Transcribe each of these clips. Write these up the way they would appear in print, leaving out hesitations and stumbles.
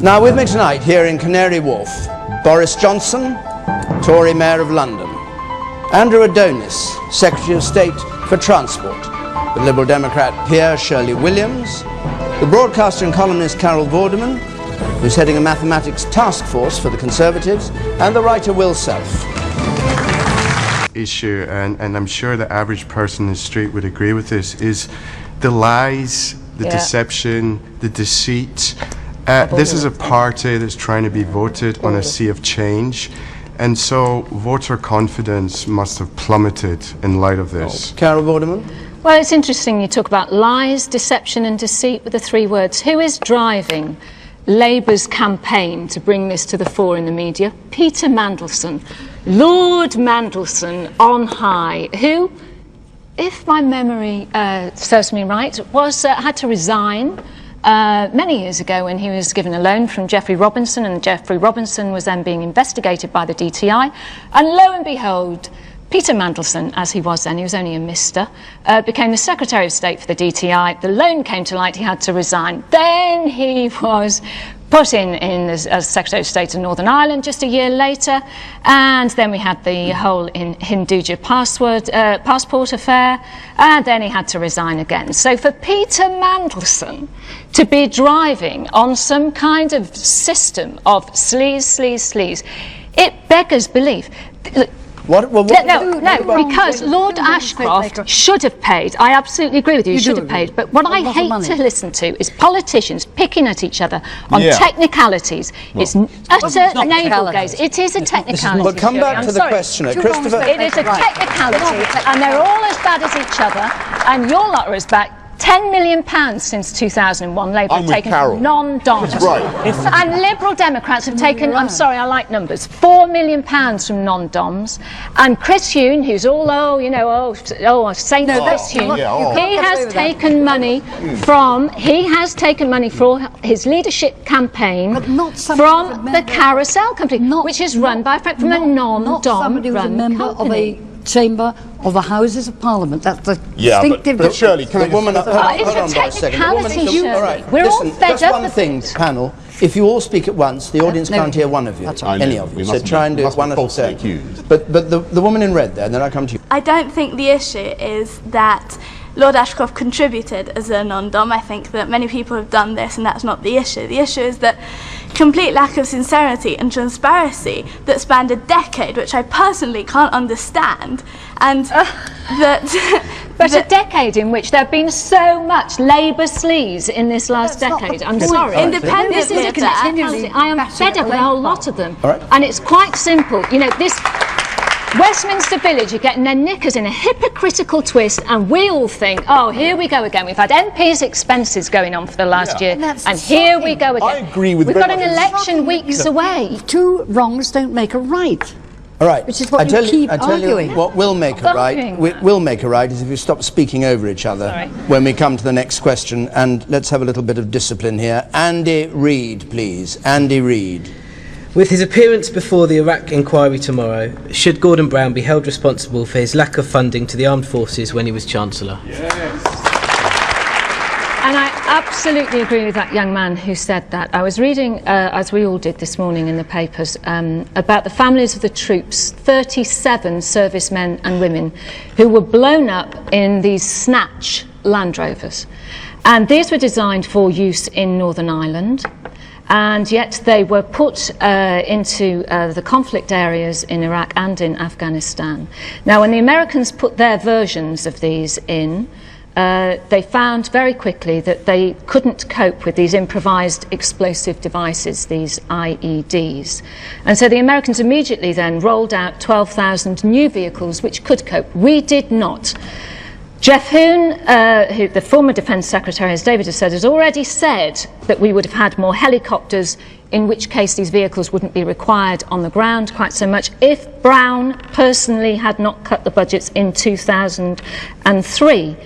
Now with me tonight here in Canary Wharf, Boris Johnson, Tory Mayor of London, Andrew Adonis, Secretary of State for Transport, the Liberal Democrat peer Shirley Williams, the broadcaster and columnist Carol Vorderman, who's heading a mathematics task force for the Conservatives, and the writer Will Self. Issue, and I'm sure the average person in the street would agree with this, is the lies, the deception, the deceit. This is a party that's trying to be voted on a sea of change, and so voter confidence must have plummeted in light of this. Carol Vorderman? Well, it's interesting you talk about lies, deception and deceit with the three words. Who is driving Labour's campaign to bring this to the fore in the media? Peter Mandelson, Lord Mandelson on high, who, if my memory serves me right, had to resign many years ago when he was given a loan from Geoffrey Robinson, and Geoffrey Robinson was then being investigated by the DTI, and lo and behold, Peter Mandelson, as he was then, he was only a mister, became the Secretary of State for the DTI. The loan came to light, he had to resign. Then he was put in as Secretary of State of Northern Ireland just a year later, and then we had the whole Hinduja passport affair, and then he had to resign again. So for Peter Mandelson to be driving on some kind of system of sleaze, it beggars belief. What? No, because Lord Ashcroft should have paid. I absolutely agree with you, he should have paid. But what I hate to listen to is politicians picking at each other on technicalities. Well, it's utter navel-gaze. It is a technicality. But come back to the questioner. Christopher. It is a technicality, and they're all as bad as each other, and your lot are as bad. £10 million since 2001, Labour have taken non-DOMs. Right. And Liberal Democrats have taken, I'm sorry, I like numbers, £4 million from non-DOMs. And Chris Huhne, who's all, Saint Chris Huhne, he has taken money for his leadership campaign from the Carousel Company, which is run by from a non-DOM run company. Chamber of the Houses of Parliament. That's the distinctive. But Shirley, it's a technicality, Shirley. We're all fed just up one with thing, panel. If you all speak at once, the audience can't hear one of you, any of you. So try and do it one at a time. But the woman in red there, and then I come to you. I don't think the issue is that Lord Ashcroft contributed as a non-dom. I think that many people have done this, and that's not the issue. The issue is that complete lack of sincerity and transparency that spanned a decade, which I personally can't understand, and But a decade in which there have been so much Labour sleaze in this last decade. I'm sorry. This is a continually. I am fed up with a whole lot of them. And it's quite simple. You know, this Westminster Village are getting their knickers in a hypocritical twist, and we all think, oh, here we go again. We've had MPs' expenses going on for the last year, and here we go again. I agree with We've got an election weeks away. Two wrongs don't make a right. All right. Which is what you keep arguing. You what will make a right. Will make a right is if you stop speaking over each other when we come to the next question. And let's have a little bit of discipline here. Andy Reid, please. Andy Reid. With his appearance before the Iraq inquiry tomorrow, should Gordon Brown be held responsible for his lack of funding to the armed forces when he was Chancellor? Yes. And I absolutely agree with that young man who said that. I was reading, as we all did this morning in the papers, about the families of the troops, 37 servicemen and women, who were blown up in these snatch Land Rovers. And these were designed for use in Northern Ireland. And yet they were put into the conflict areas in Iraq and in Afghanistan. Now, when the Americans put their versions of these in, they found very quickly that they couldn't cope with these improvised explosive devices, these IEDs. And so the Americans immediately then rolled out 12,000 new vehicles which could cope. We did not. Jeff Hoon, who, the former Defence Secretary, as David has said, has already said that we would have had more helicopters, in which case these vehicles wouldn't be required on the ground quite so much, if Brown personally had not cut the budgets in 2003.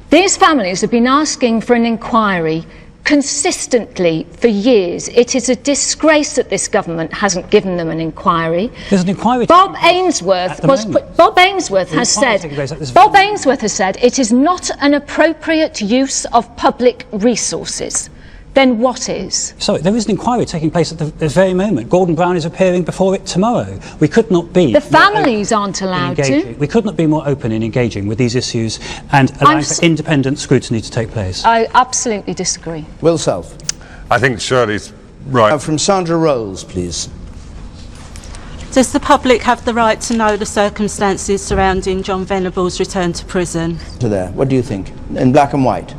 These families have been asking for an inquiry consistently for years. It is a disgrace that this government hasn't given them an inquiry. There's an inquiry. Bob Ainsworth has said it is not an appropriate use of public resources. then what is? Sorry, there is an inquiry taking place at the very moment. Gordon Brown is appearing before it tomorrow. We could not be... The families aren't allowed to. We could not be more open in engaging with these issues and allowing for independent scrutiny to take place. I absolutely disagree. Will Self. I think Shirley's right. From Sandra Rolls, please. Does the public have the right to know the circumstances surrounding John Venable's return to prison? What do you think? In black and white?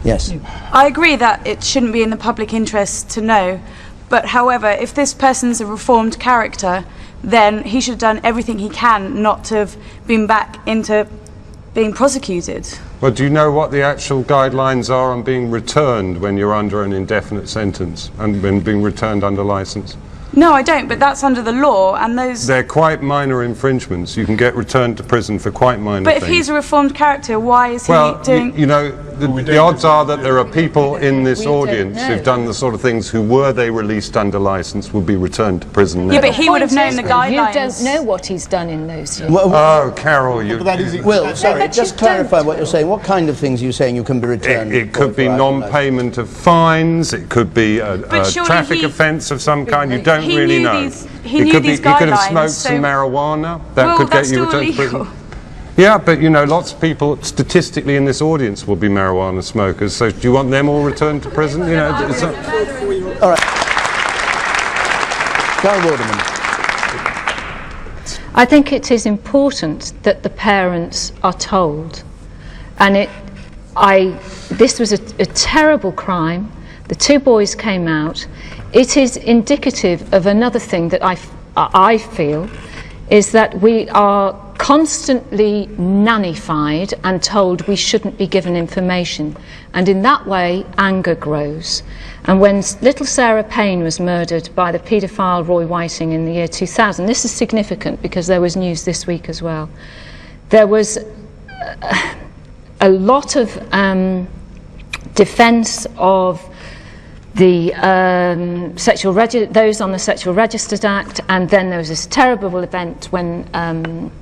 Yes. I agree that it shouldn't be in the public interest to know, but however, if this person's a reformed character, then he should have done everything he can not to have been back into being prosecuted. Well, do you know what the actual guidelines are on being returned when you're under an indefinite sentence and when being returned under licence? No, I don't, but that's under the law, and those... They're quite minor infringements. You can get returned to prison for quite minor But things. if he's a reformed character, why is he doing... you know, the odds are that there are people in this audience who've done the sort of things who, were they released under licence, would be returned to prison now. Yeah, but he would have known the guidelines. You don't know what he's done in those years. Oh, Carol, you... Will, sorry, just clarify what you're saying. What kind of things are you saying you can be returned? It could be non-payment of fines, it could be a traffic offence of some kind. You don't really know. He knew these You could have guidelines, smoked so- some marijuana. That could get you returned to prison. Yeah, but you know, lots of people statistically in this audience will be marijuana smokers. So do you want them all returned to prison? You know, it's not... All right. Carol Vorderman. I think it is important that the parents are told, and this was a terrible crime. The two boys came out. It is indicative of another thing that I feel is that we are constantly nannified and told we shouldn't be given information, and in that way anger grows. And when little Sarah Payne was murdered by the paedophile Roy Whiting in the year 2000, this is significant because there was news this week as well, there was a lot of defence of the those on the Sexual Registers Act, and then there was this terrible event when